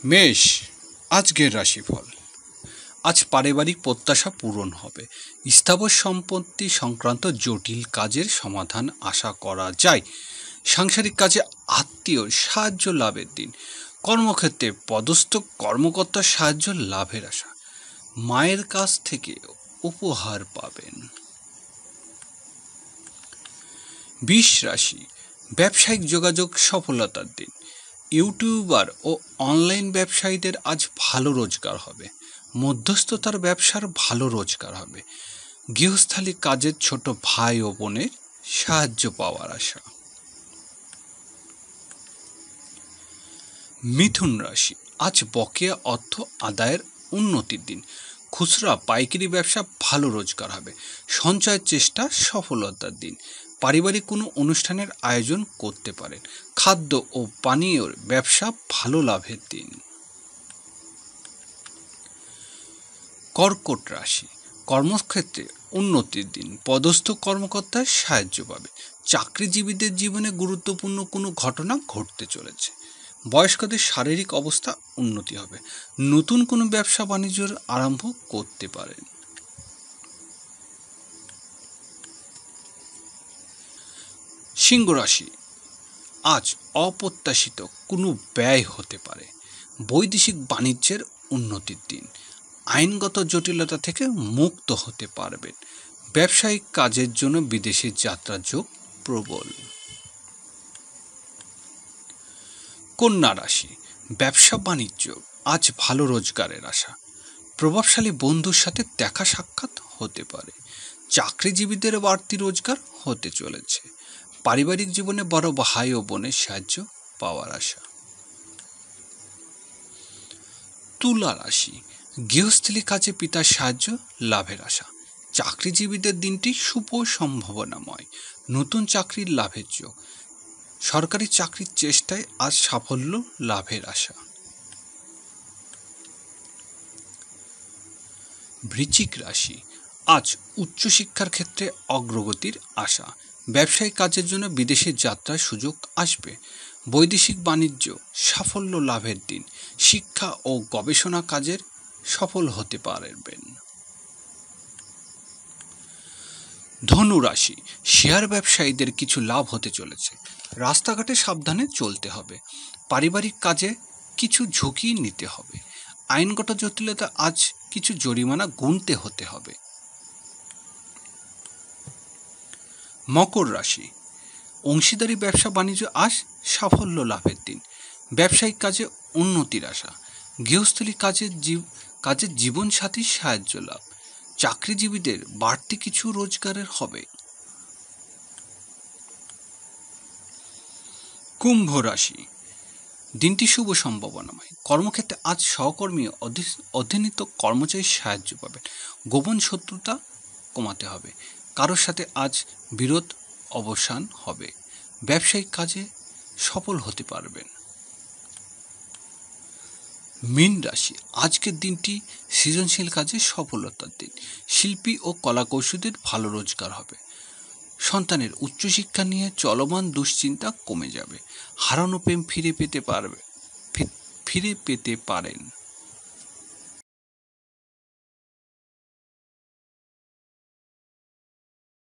মেষ, আজকের রাশিফল। আজ পারিবারিক প্রত্যাশা পূরণ হবে। স্থাবর সম্পত্তি সংক্রান্ত জটিল কাজের সমাধান আশা করা যায়। সাংসারিক কাজে আত্মীয়র সাহায্য লাভের দিন। কর্মক্ষেত্রে পদস্থ কর্মকর্তার সাহায্য লাভের আশা। মায়ের কাছ থেকে উপহার পাবেন। বৃষ রাশি, ব্যবসায়িক যোগাযোগ সফলতার দিন। ইউটিউবার ও অনলাইন ব্যবসায়ীদের আজ ভালো রোজগার হবে। মধ্যস্থতার ব্যবসার ভালো রোজগার হবে। গৃহস্থালী কাজের ছোট ভাই ও বোনের সাহায্য পাওয়ার আশা। মিথুন রাশি, আজ বকেয়া অর্থ আদায়ের উন্নতির দিন। খুচরা পাইকারি ব্যবসা ভালো রোজগার হবে। সঞ্চয়ের চেষ্টা সফলতার দিন। পারিবারিক কোনো অনুষ্ঠানের আয়োজন করতে পারেন। খাদ্য ও পানীয়র ব্যবসা ভালো লাভের দিন। কর্কট রাশি, কর্মক্ষেত্রে উন্নতির দিন। পদস্থ কর্মকর্তার সাহায্য পাবে। চাকরিজীবীদের জীবনে গুরুত্বপূর্ণ কোনো ঘটনা ঘটতে চলেছে। বয়স্কদের শারীরিক অবস্থা উন্নতি হবে। নতুন কোনো ব্যবসা বাণিজ্যের আরম্ভ করতে পারেন। সিংহ রাশি, আজ অপ্রত্যাশিত কোনো ব্যয় হতে পারে। বৈদেশিক বাণিজ্যের উন্নতির দিন। আইনগত জটিলতা থেকে মুক্ত হতে পারবেন। ব্যবসায়িক কাজের জন্য বিদেশে যাত্রার যোগ প্রবল। কন্যা রাশি, ব্যবসা বাণিজ্য আজ ভালো রোজগারের আশা। প্রভাবশালী বন্ধুর সাথে দেখা সাক্ষাৎ হতে পারে। চাকরিজীবীদের বাড়তি রোজগার হতে চলেছে। পারিবারিক জীবনে বড় ভাই ও বোনের সাহায্য পাওয়ার আশা। তুলা রাশি, গৃহস্থলী কাজে পিতার সাহায্য লাভের আশা। চাকরিজীবীদের দিনটি শুভ সম্ভাবনাময়। নতুন চাকরির লাভের যোগ। সরকারি চাকরির চেষ্টায় আজ সাফল্য লাভের আশা। বৃশ্চিক রাশি, আজ উচ্চশিক্ষার ক্ষেত্রে অগ্রগতির আশা। ব্যবসায়িক কাজের জন্য বিদেশে যাত্রার সুযোগ আসবে। বৈদেশিক বাণিজ্য সাফল্য লাভের দিন। শিক্ষা ও গবেষণা কাজের সফল হতে পারবেন। ধনু রাশি, শেয়ার ব্যবসায়ীদের কিছু লাভ হতে চলেছে। রাস্তাঘাটে সাবধানে চলতে হবে। পারিবারিক কাজে কিছু ঝুঁকি নিতে হবে। আইনগত জটিলতা আজ কিছু জরিমানা গুনতে হতে হবে। মকর রাশি, অংশীদারি ব্যবসা বাণিজ্য আজ সাফল্য লাভের দিন। ব্যবসায়িক কাজে উন্নতির আশা। গৃহস্থলী কাজের জীবনসাথীর সাহায্য লাভ। চাকরিজীবীদের বাড়তি কিছু রোজগারের হবে। কুম্ভ রাশি, দিনটি শুভ সম্ভাবনাময়। কর্মক্ষেত্রে আজ সহকর্মী অধীনিত কর্মচারীর সাহায্য পাবেন। গোপন শত্রুতা কমাতে হবে। কারোর সাথে আজ বিরোধ অবসান হবে। ব্যবসায়িক কাজে সফল হতে পারবেন। মীন রাশি, আজকের দিনটি সৃজনশীল কাজে সফলতার দিন। শিল্পী ও কলাকৌশলীদের ভালো রোজগার হবে। সন্তানের উচ্চশিক্ষা নিয়ে চলমান দুশ্চিন্তা কমে যাবে। হারানো প্রেম ফিরে পেতে পারেন।